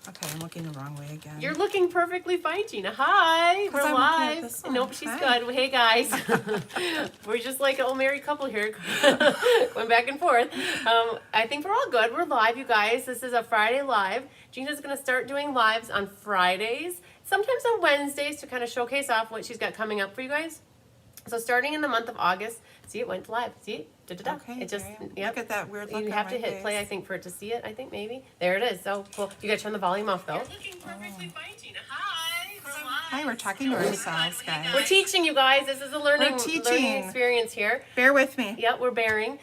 Okay, I'm looking the wrong way again. You're looking perfectly fine, Gina. Hi, we're I'm live. Nope, she's good. Well, hey, guys. We're just like an old married couple here, going back and forth. I think we're all good. We're live, you guys. This is a Friday live. Gina's going to start doing lives on Fridays, sometimes on Wednesdays to kind of showcase off what she's got coming up for you guys. So starting in the month of August, see, it went live. See? Da-da-da. Okay, it just, yep. Look at that weird look. You have to hit play, I think, for it to see it. I think maybe there it is. So cool. You gotta turn the volume off though. You're looking perfectly fine, Gina. Hi. Hi, we're talking to ourselves, guys. We're teaching you guys. This is a learning experience here. Bear with me. Yep, we're bearing.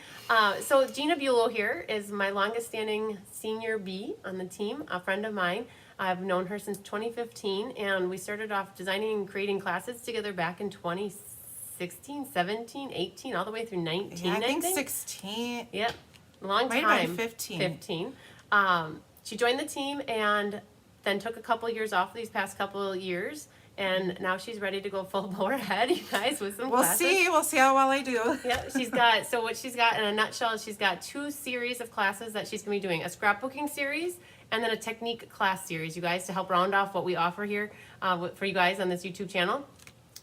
So Gina Buelow here is my longest standing senior bee on the team, a friend of mine. I've known her since 2015, and we started off designing and creating classes together back in 2016, 17, 18, all the way through 19, yeah, I think 16. Yep, long time. Might have been 15. 15. She joined the team and then took a couple years off these past couple of years, and now she's ready to go full bore ahead, you guys, with some classes. We'll see how well I do. Yeah, she's got, so what she's got in a nutshell is she's got 2 series of classes that she's going to be doing, a scrapbooking series and then a technique class series, you guys, to help round off what we offer here for you guys on this YouTube channel.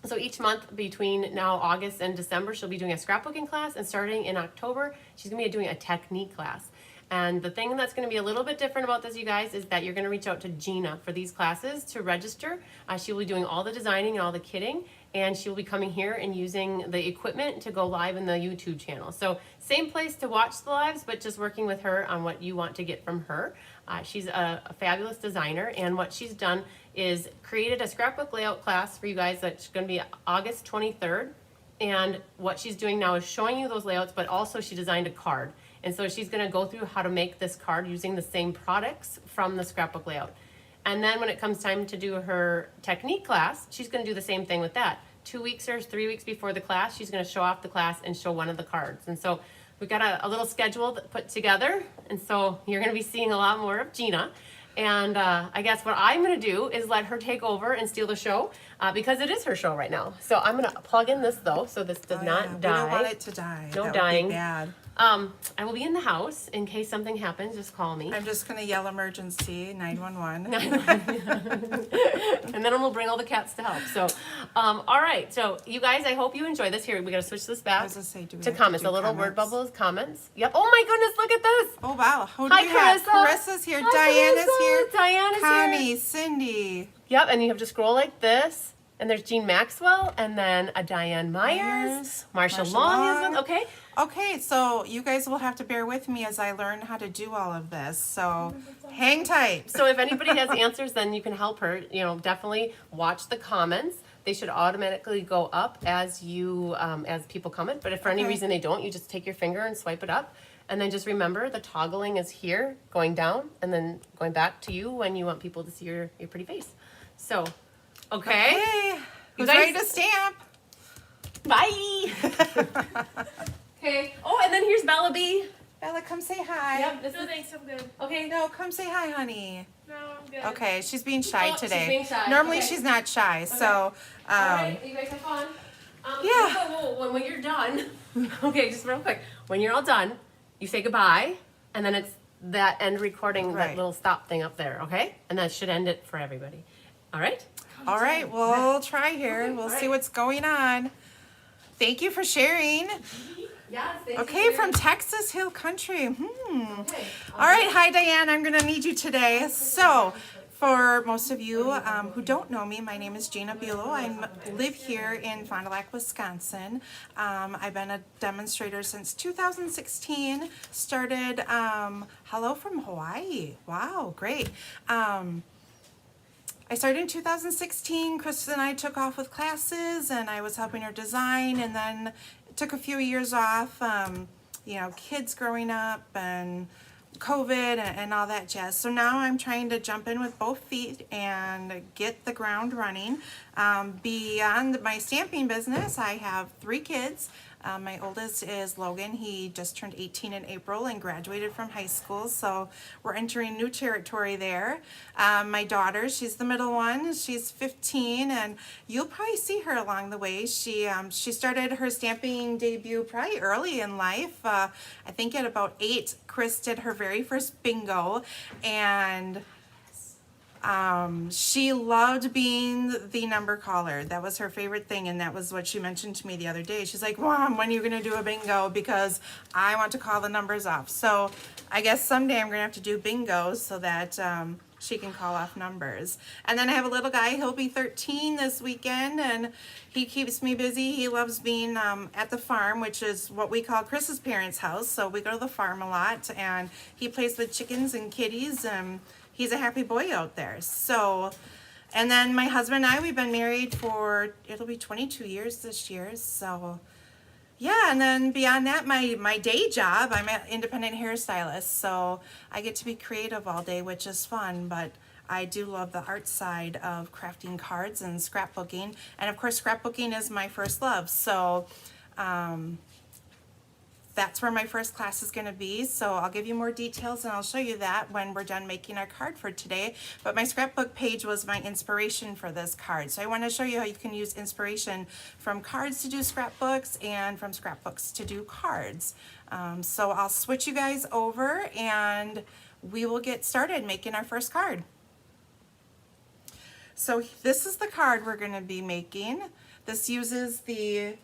So each month between now August and December, she'll be doing a scrapbooking class, and starting in October, she's going to be doing a technique class. And the thing that's going to be a little bit different about this, you guys, is that you're going to reach out to Gina for these classes to register. She will be doing all the designing and all the kitting, and she will be coming here and using the equipment to go live in the YouTube channel. So same place to watch the lives, but just working with her on what you want to get from her. She's a fabulous designer, and what she's done is created a scrapbook layout class for you guys that's going to be August 23rd. And what she's doing now is showing you those layouts, but also she designed a card. And so she's going to go through how to make this card using the same products from the scrapbook layout. And then when it comes time to do her technique class, she's going to do the same thing with that. 2 weeks or 3 weeks before the class, she's going to show off the class and show one of the cards. And so we've got a little schedule put together. And so you're going to be seeing a lot more of Gina. And I guess what I'm going to do is let her take over and steal the show because it is her show right now. So I'm going to plug in this though, so this does not die. We don't want it to die. No that dying. Would be bad. I will be in the house in case something happens. Just call me. I'm just going to yell emergency 911. And then we'll bring all the cats to help. So, all right. So, you guys, I hope you enjoy this. Here, we got to switch this back to comments. A little word bubbles, comments. Yep. Oh my goodness, look at this. Oh wow. Who Hi, do we have? Carissa. Carissa's here. Hi, Diana's Carissa. here. Diana's Connie, here. Cindy. Yep. And you have to scroll like this. And there's Jean Maxwell, and then a Diane Myers. Marsha Long is one. Okay. Okay, so you guys will have to bear with me as I learn how to do all of this. So hang tight. So if anybody has answers, then you can help her. You know, definitely watch the comments. They should automatically go up as you as people comment. But if for any reason they don't, you just take your finger and swipe it up. And then just remember the toggling is here, going down, and then going back to you when you want people to see your pretty face. So, okay. Who's ready to stamp? Bye. Okay. Oh, and then here's Bella B. Bella, come say hi. Yep. No, thanks, I'm good. Okay. No, come say hi, honey. No, I'm good. Okay, she's being shy today. She's being shy. Normally Okay. she's not shy, so. All right, you guys have fun. Yeah. When you're done, okay, just real quick. When you're all done, you say goodbye, and then it's that end recording, that little stop thing up there, okay? And that should end it for everybody. All right? All right, we'll try here. We'll see what's going on. Thank you for sharing. Yes, Okay, from Texas Hill Country. Okay. All right, hi Diane, I'm gonna need you today. So, for most of you who don't know me, my name is Gina Buelow. I live here in Fond du Lac, Wisconsin. I've been a demonstrator since 2016. Started, hello from Hawaii. Wow, great. I started in 2016. Chris and I took off with classes, and I was helping her design, and then took a few years off, you know, kids growing up and COVID and all that jazz. So now I'm trying to jump in with both feet and get the ground running. Beyond my stamping business, I have 3 kids. My oldest is Logan. He just turned 18 in April and graduated from high school, so we're entering new territory there. My daughter, she's the middle one. She's 15, and you'll probably see her along the way. She started her stamping debut probably early in life. I think at about 8, Chris did her very first bingo, and She loved being the number caller. That was her favorite thing, and that was what she mentioned to me the other day. She's like, Mom, when are you going to do a bingo? Because I want to call the numbers off. So I guess someday I'm going to have to do bingos so that she can call off numbers. And then I have a little guy. He'll be 13 this weekend, and he keeps me busy. He loves being at the farm, which is what we call Chris's parents' house. So we go to the farm a lot, and he plays with chickens and kitties, and he's a happy boy out there. So, and then my husband and I, we've been married for, it'll be 22 years this year. So, yeah, and then beyond that, my day job, I'm an independent hairstylist. So I get to be creative all day, which is fun. But I do love the art side of crafting cards and scrapbooking. And of course, scrapbooking is my first love. So, that's where my first class is going to be. So I'll give you more details and I'll show you that when we're done making our card for today. But my scrapbook page was my inspiration for this card. So I want to show you how you can use inspiration from cards to do scrapbooks and from scrapbooks to do cards. So I'll switch you guys over and we will get started making our first card. So this is the card we're going to be making. This uses the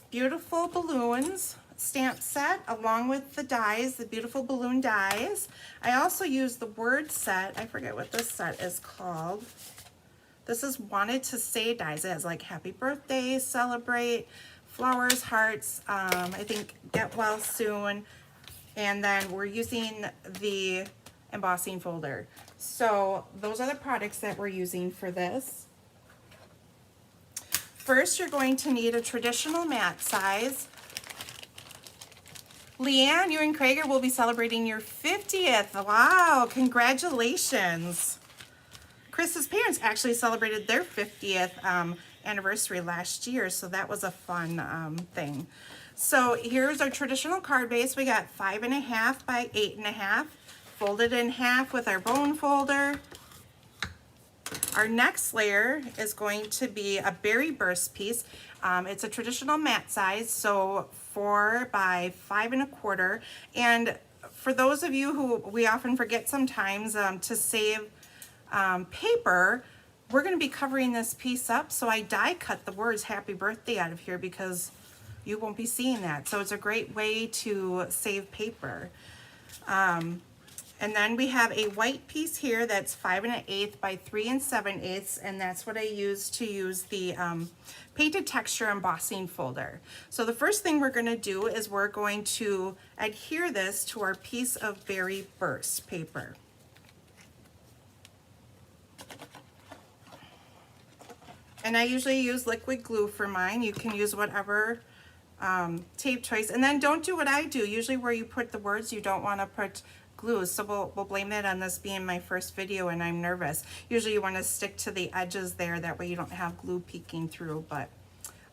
beautiful balloons stamp set along with the dies, the beautiful balloon dies. I also use the word set. I forget what this set is called. This is wanted to say dies. It has like happy birthday, celebrate, flowers, hearts, I think get well soon. And then we're using the embossing folder. So those are the products that we're using for this. First, you're going to need a traditional mat size. Leanne, you and Krager will be celebrating your 50th. Wow, congratulations. Chris's parents actually celebrated their 50th anniversary last year, so that was a fun thing. So here's our traditional card base. We got 5.5 by 8.5, folded in half with our bone folder. Our next layer is going to be a berry burst piece. It's a traditional mat size, so 4 by 5.25. And for those of you who we often forget sometimes to save paper, we're going to be covering this piece up. So I die cut the words happy birthday out of here because you won't be seeing that. So it's a great way to save paper. And then we have a white piece here that's 5 1/8 by 3 7/8, and that's what I use to use the painted texture embossing folder. So the first thing we're going to do is we're going to adhere this to our piece of berry burst paper. And I usually use liquid glue for mine. You can use whatever tape choice. And then don't do what I do. Usually where you put the words, you don't want to put glue. So we'll blame that on this being my first video and I'm nervous. Usually you want to stick to the edges there. That way you don't have glue peeking through, but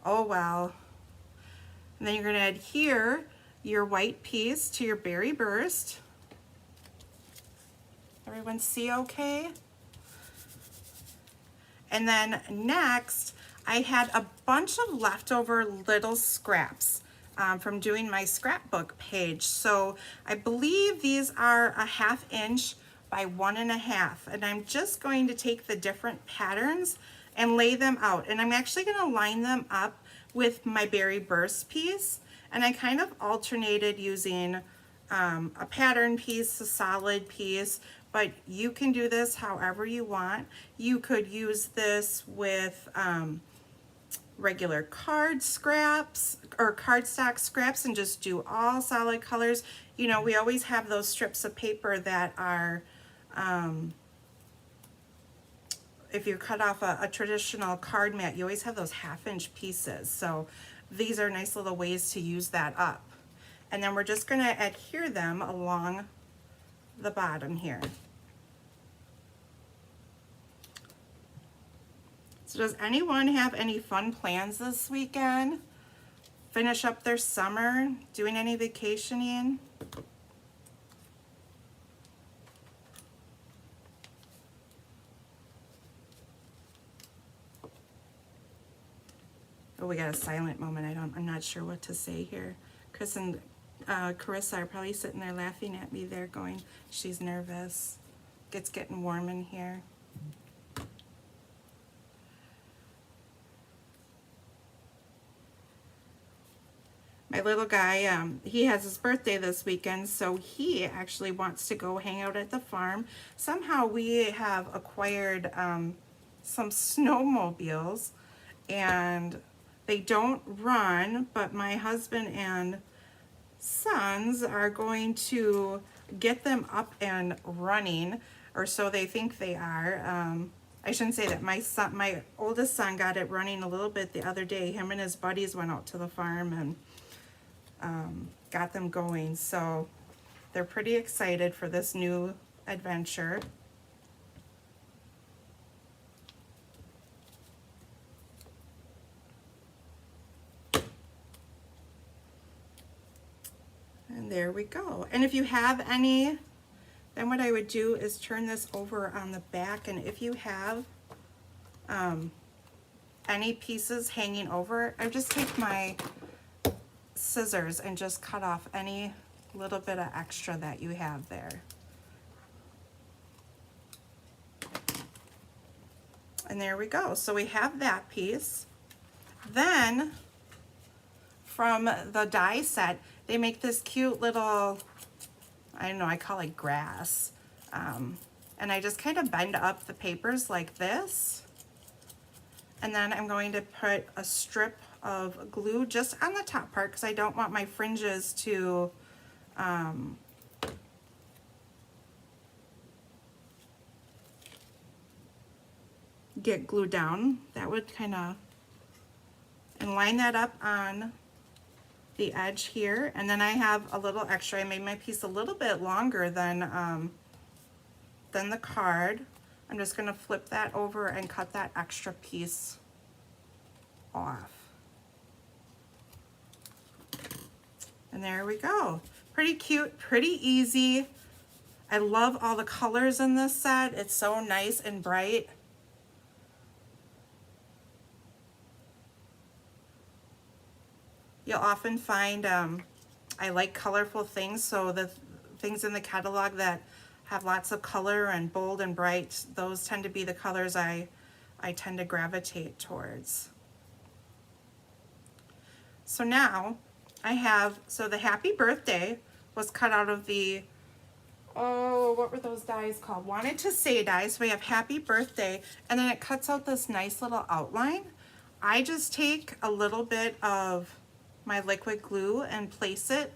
oh well. And then you're going to adhere your white piece to your berry burst. Everyone see okay? And then next, I had a bunch of leftover little scraps from doing my scrapbook page. So I believe these are a 1/2 inch by 1.5. And I'm just going to take the different patterns and lay them out. And I'm actually going to line them up with my berry burst piece. And I kind of alternated using a pattern piece, a solid piece, but you can do this however you want. You could use this with regular card scraps or cardstock scraps and just do all solid colors. You know, we always have those strips of paper that are, if you cut off a traditional card mat, you always have those 1/2 inch pieces. So these are nice little ways to use that up. And then we're just going to adhere them along the bottom here. So does anyone have any fun plans this weekend? Finish up their summer? Doing any vacationing? Oh, we got a silent moment. I'm not sure what to say here. Chris and Carissa are probably sitting there laughing at me there going, she's nervous. It's getting warm in here. My little guy, he has his birthday this weekend, so he actually wants to go hang out at the farm. Somehow we have acquired some snowmobiles, and they don't run, but my husband and sons are going to get them up and running, or so they think they are. I shouldn't say that. My oldest son got it running a little bit the other day. Him and his buddies went out to the farm and got them going, so they're pretty excited for this new adventure. And there we go. And if you have any, then what I would do is turn this over on the back, and if you have any pieces hanging over, I just take my scissors and just cut off any little bit of extra that you have there. And there we go. So we have that piece. Then from the die set, they make this cute little, I don't know, I call it grass. And I just kind of bend up the papers like this. And then I'm going to put a strip of glue just on the top part because I don't want my fringes to get glued down. That would kind of, and line that up on the edge here. And then I have a little extra. I made my piece a little bit longer than the card. I'm just going to flip that over and cut that extra piece off. And there we go. Pretty cute, pretty easy. I love all the colors in this set. It's so nice and bright. You'll often find, I like colorful things, so the things in the catalog that have lots of color and bold and bright, those tend to be the colors I tend to gravitate towards. So now I have, so the happy birthday was cut out of the, oh, what were those dies called? Wanted to Say dies. So we have happy birthday, and then it cuts out this nice little outline. I just take a little bit of my liquid glue and place it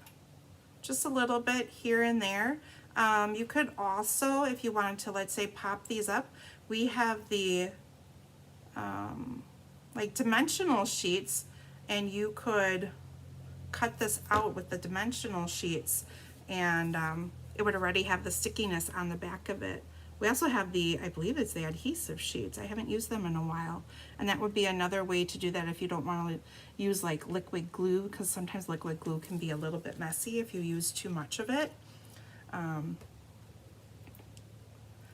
just a little bit here and there. You could also, if you wanted to, let's say, pop these up, we have the like dimensional sheets, and you could cut this out with the dimensional sheets, and it would already have the stickiness on the back of it. We also have the, I believe it's the adhesive sheets. I haven't used them in a while, and that would be another way to do that if you don't want to use like liquid glue, because sometimes liquid glue can be a little bit messy if you use too much of it.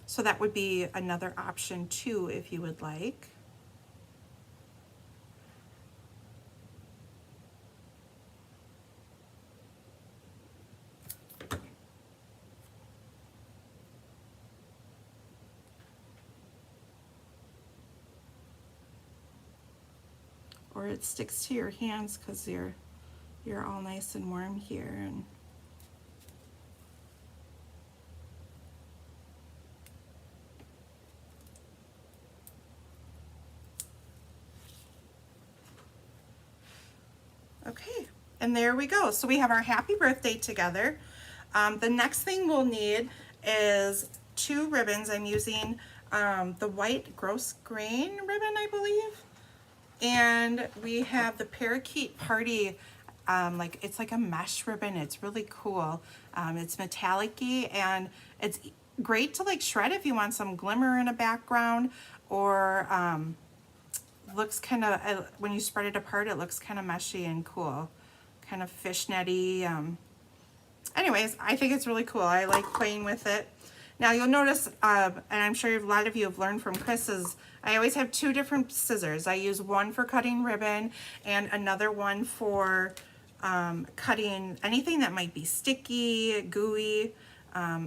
So that would be another option too if you would like. Or it sticks to your hands because you're all nice and warm here. And okay, and there we go. So we have our happy birthday together. The next thing we'll need is 2 ribbons. I'm using the white gross grain ribbon, I believe. And we have the Parakeet Party, like it's like a mesh ribbon. It's really cool. It's metallic-y, and it's great to like shred if you want some glimmer in a background, or looks kind of, when you spread it apart, it looks kind of meshy and cool, kind of fishnetty. Anyways, I think it's really cool. I like playing with it. Now you'll notice, and I'm sure a lot of you have learned from Chris, is I always have 2 different scissors. I use one for cutting ribbon and another one for cutting anything that might be sticky, gooey,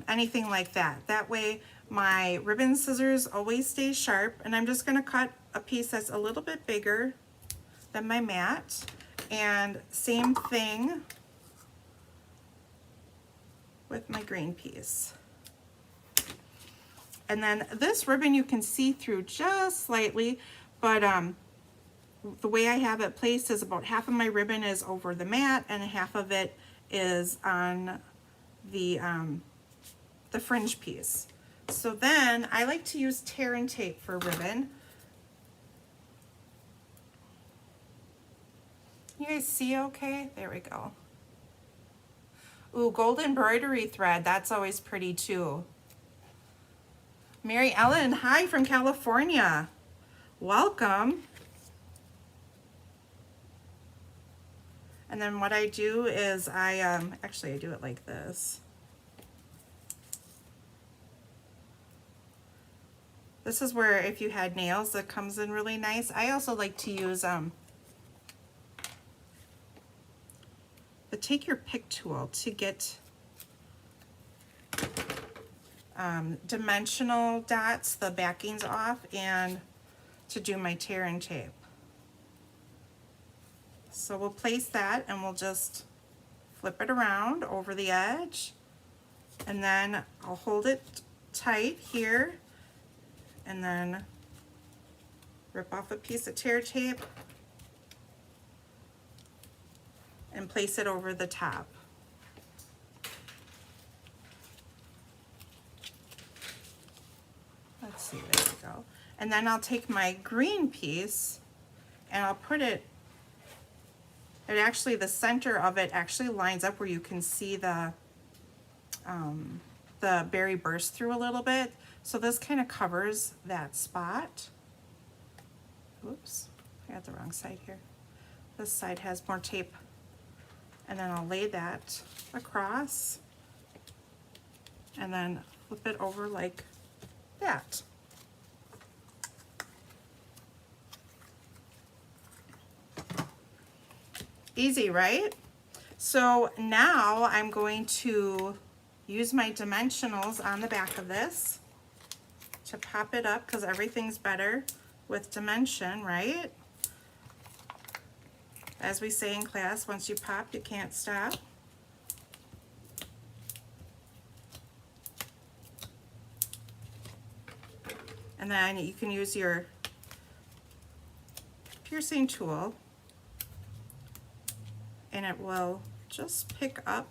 anything like that. That way My ribbon scissors always stay sharp, and I'm just gonna cut a piece that's a little bit bigger than my mat. And same thing with my green piece. And then this ribbon you can see through just slightly, but the way I have it placed is about half of my ribbon is over the mat and half of it is on the fringe piece. So then I like to use tear and tape for ribbon. You guys see okay? There we go. Ooh, gold embroidery thread, that's always pretty too. Mary Ellen, hi from California. Welcome. And then what I do is actually I do it like this. This is where if you had nails that comes in really nice. I also like to use the take your pick tool to get dimensional dots, the backings off, and to do my tear and tape. So we'll place that and we'll just flip it around over the edge, and then I'll hold it tight here and then rip off a piece of tear tape and place it over the top. Let's see, there we go. And then I'll take my green piece and I'll put it, actually the center of it actually lines up where you can see the berry burst through a little bit. So this kind of covers that spot. Oops, I got the wrong side here. This side has more tape. And then I'll lay that across and then flip it over like that. Easy, right? So now I'm going to use my dimensionals on the back of this to pop it up, because everything's better with dimension, right? As we say in class, once you pop, you can't stop. And then you can use your piercing tool and it will just pick up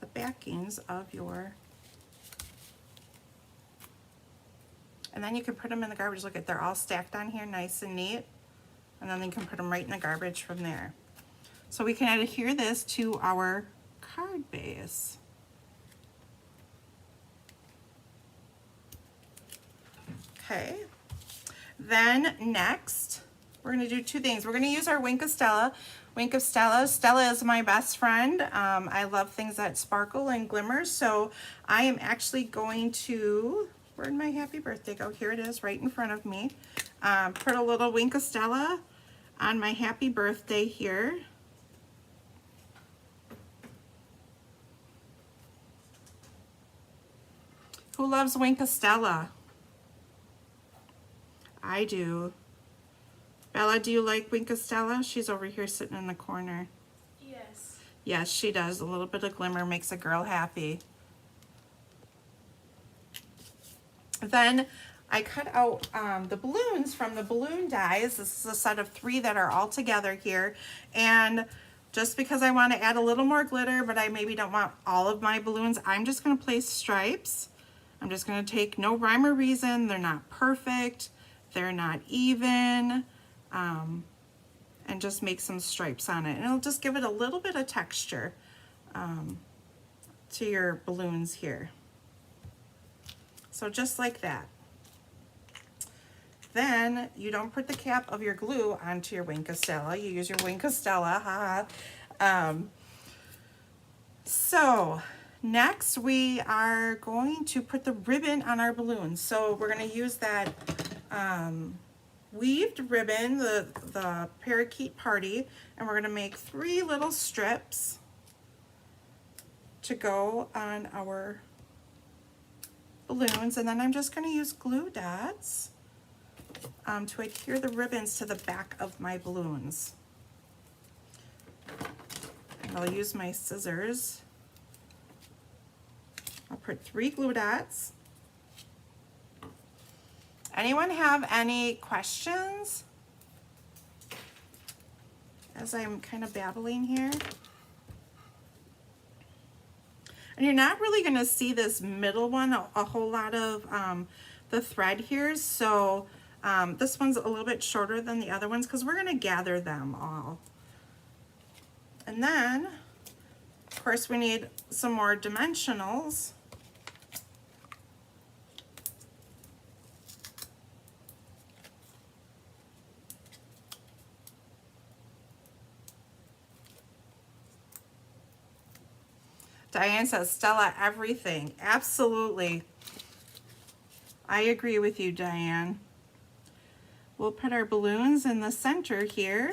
the backings of your, and then you can put them in the garbage. Look at, they're all stacked on here nice and neat, and then you can put them right in the garbage from there. So we can adhere this to our card base. Okay, then next we're going to do two things. We're going to use our Wink of Stella. Wink of Stella. Stella is my best friend. I love things that sparkle and glimmer, so I am actually going to, where'd my happy birthday go? Here it is right in front of me. Put a little Wink of Stella on my happy birthday here. Who loves Wink of Stella? I do. Bella, do you like Wink of Stella? She's over here sitting in the corner. Yes. Yes, she does. A little bit of glimmer makes a girl happy. Then I cut out the balloons from the balloon dies. This is a set of 3 that are all together here. And just because I want to add a little more glitter, but I maybe don't want all of my balloons, I'm just going to place stripes. I'm just going to take no rhyme or reason. They're not perfect. They're not even. And just make some stripes on it. And it'll just give it a little bit of texture to your balloons here. So just like that. Then you don't put the cap of your glue onto your Wink of Stella. You use your Wink of Stella, haha. So next we are going to put the ribbon on our balloons. So we're going to use that weaved ribbon, the parakeet party, and we're gonna make 3 little strips to go on our balloons, and then I'm just gonna use glue dots to adhere the ribbons to the back of my balloons. And I'll use my scissors. I'll put 3 glue dots. Anyone have any questions as I'm kind of babbling here? And you're not really going to see this middle one, a whole lot of the thread here. So this one's a little bit shorter than the other ones because we're going to gather them all. And then, of course, we need some more dimensionals. Diane says, Stella, everything. Absolutely. I agree with you, Diane. We'll put our balloons in the center here.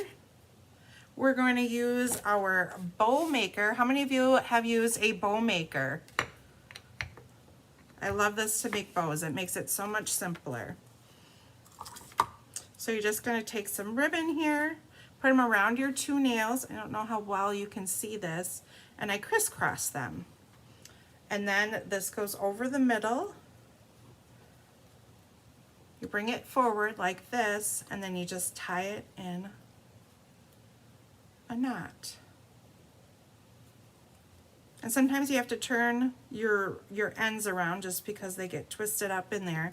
We're going to use our bow maker. How many of you have used a bow maker? I love this to make bows. It makes it so much simpler. So you're just going to take some ribbon here, put them around your 2 nails. I don't know how well you can see this. And I crisscross them. And then this goes over the middle. You bring it forward like this, and then you just tie it in a knot. And sometimes you have to turn your ends around just because they get twisted up in there.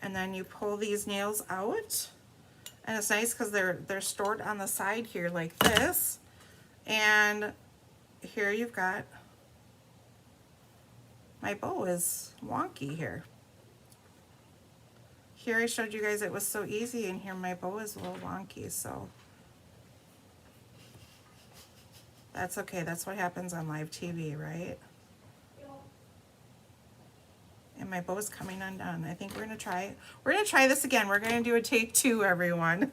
And then you pull these nails out. And it's nice because they're stored on the side here like this. And here you've got, my bow is wonky here. Here I showed you guys it was so easy, and here my bow is a little wonky, so that's okay. That's what happens on live TV, right? And my bow is coming undone. I think we're gonna try this again. We're gonna do a take 2, everyone.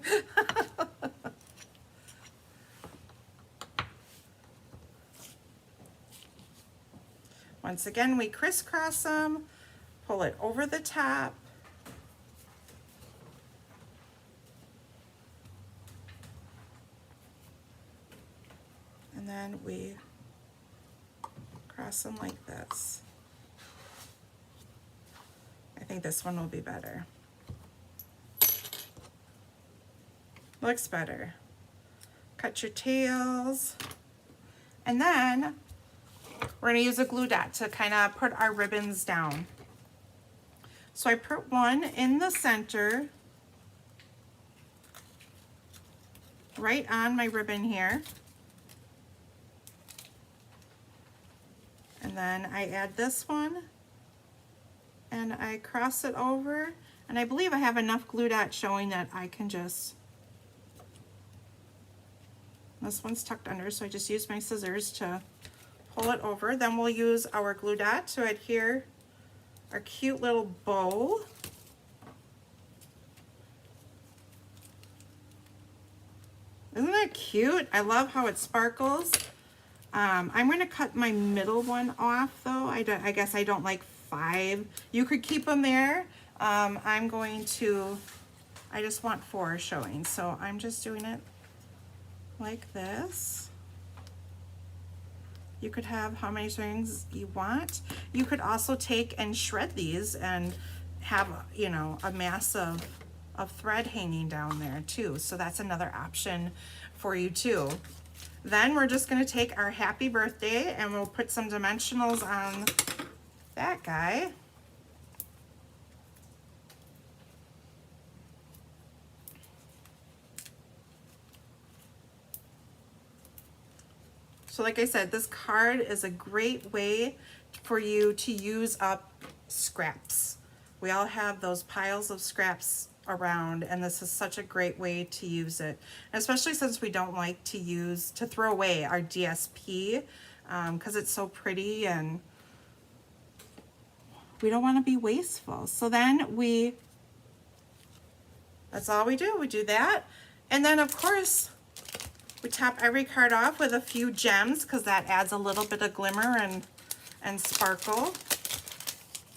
Once again, we crisscross them, pull it over the top. And then we cross them like this. I think this one will be better. Looks better. Cut your tails. And then we're going to use a glue dot to kind of put our ribbons down. So I put one in the center, right on my ribbon here. And then I add this one, and I cross it over. And I believe I have enough glue dots showing that I can just, this one's tucked under, so I just use my scissors to pull it over. Then we'll use our glue dot to adhere our cute little bow. Isn't that cute? I love how it sparkles. I'm going to cut my middle one off though. I guess I don't like 5. You could keep them there. I just want 4 showing. So I'm just doing it like this. You could have how many strings you want. You could also take and shred these and have, you know, a mass of thread hanging down there too. So that's another option for you too. Then we're just going to take our happy birthday and we'll put some dimensionals on that guy. So like I said, this card is a great way for you to use up scraps. We all have those piles of scraps around, and this is such a great way to use it, especially since we don't like to throw away our DSP because it's so pretty and we don't want to be wasteful. So then we That's all we do. We do that. And then of course, we top every card off with a few gems because that adds a little bit of glimmer and sparkle.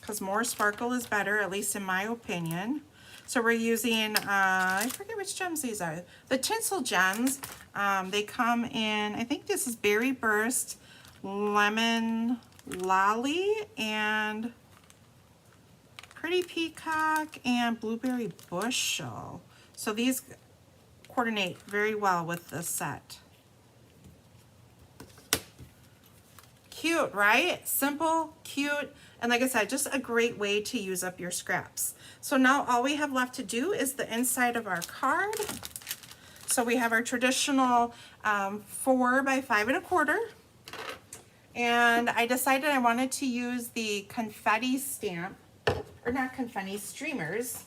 Because more sparkle is better, at least in my opinion. So we're using, I forget which gems these are. The tinsel gems, they come in, I think this is Berry Burst, Lemon Lolly, and Pretty Peacock, and Blueberry Bushel. So these coordinate very well with this set. Cute, right? Simple, cute, and like I said, just a great way to use up your scraps. So now all we have left to do is the inside of our card. So we have our traditional 4 by 5 1/4. And I decided I wanted to use the confetti stamp, or not confetti, streamers.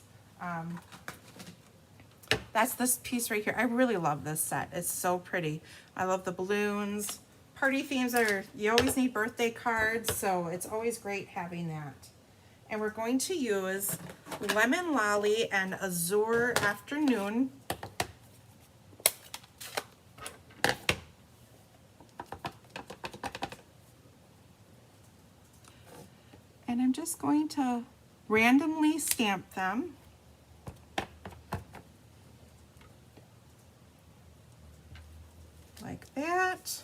That's this piece right here. I really love this set. It's so pretty. I love the balloons. Party themes are, you always need birthday cards, so it's always great having that. And we're going to use Lemon Lolly and Azure Afternoon. And I'm just going to randomly stamp them. Like that.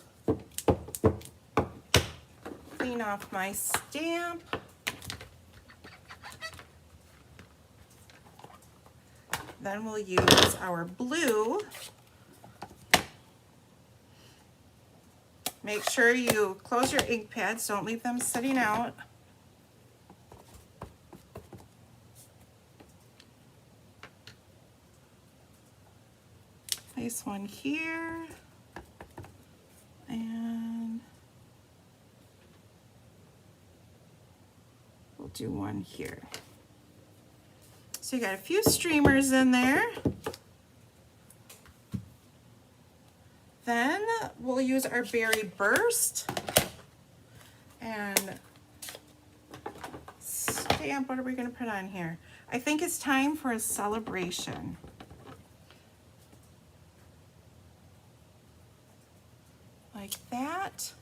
Clean off my stamp. Then we'll use our blue. Make sure you close your ink pads, don't leave them sitting out. Place one here, and we'll do one here. So you got a few streamers in there. Then we'll use our Berry Burst and stamp. What are we going to put on here? I think it's time for a celebration. Like that.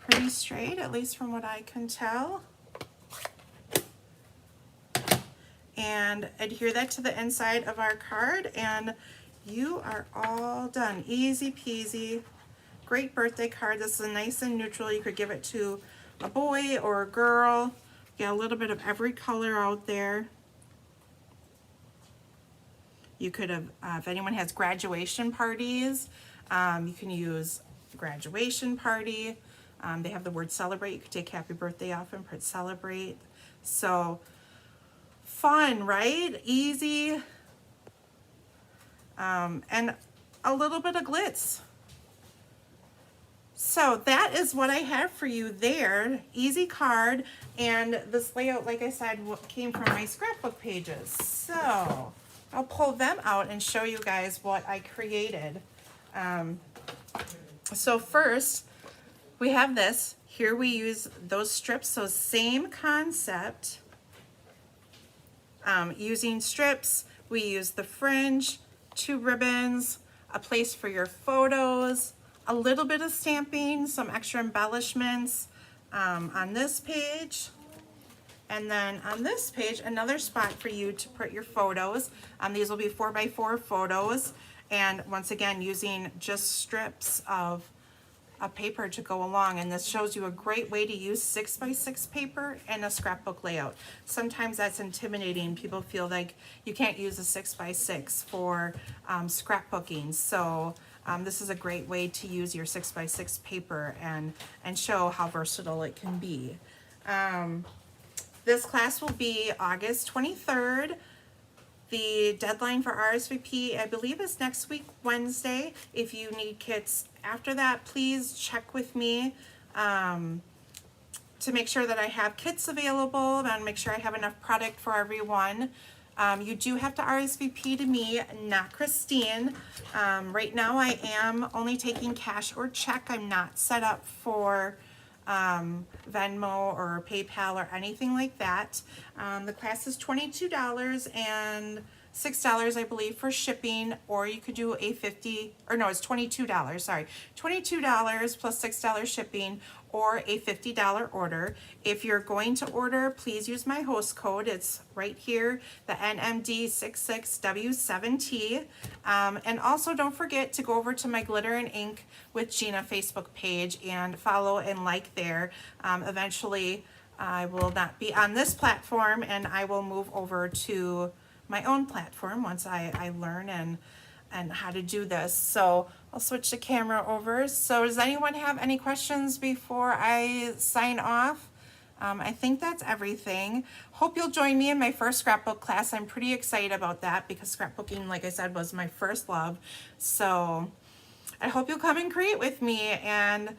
Pretty straight, at least from what I can tell. And adhere that to the inside of our card, and you are all done. Easy peasy. Great birthday card. This is nice and neutral. You could give it to a boy or a girl. Get a little bit of every color out there. You could have, if anyone has graduation parties, you can use graduation party. They have the word celebrate. You could take happy birthday off and put celebrate. So fun, right? Easy. And a little bit of glitz. So that is what I have for you there. Easy card. And this layout, like I said, came from my scrapbook pages. So I'll pull them out and show you guys what I created. So first, we have this. Here we use those strips, so same concept. Using strips, we use the fringe, 2 ribbons, a place for your photos, a little bit of stamping, some extra embellishments on this page. And then on this page, another spot for you to put your photos. These will be 4 by 4 photos. And once again, using just strips of a paper to go along, and this shows you a great way to use 6 by 6 paper in a scrapbook layout. Sometimes that's intimidating. People feel like you can't use a 6 by 6 for scrapbooking. So this is a great way to use your 6 by 6 paper and show how versatile it can be. This class will be August 23rd. The deadline for RSVP, I believe, is next week, Wednesday. If you need kits after that, please check with me to make sure that I have kits available and make sure I have enough product for everyone. You do have to RSVP to me, not Christine. Right now I am only taking cash or check. I'm not set up for Venmo or PayPal or anything like that. The class is $22.60. $6, I believe, for shipping, or you could do a it's $22, sorry. $22 plus $6 shipping, or a $50 order. If you're going to order, please use my host code. It's right here, the NMD66W7T. And also don't forget to go over to my Glitter and Ink with Gina Facebook page and follow and like there. Eventually, I will not be on this platform, and I will move over to my own platform once I learn and how to do this. So I'll switch the camera over. So does anyone have any questions before I sign off? I think that's everything. Hope you'll join me in my first scrapbook class. I'm pretty excited about that because scrapbooking, like I said, was my first love. So I hope you'll come and create with me, and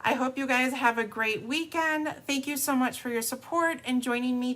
I hope you guys have a great weekend. Thank you so much for your support and joining me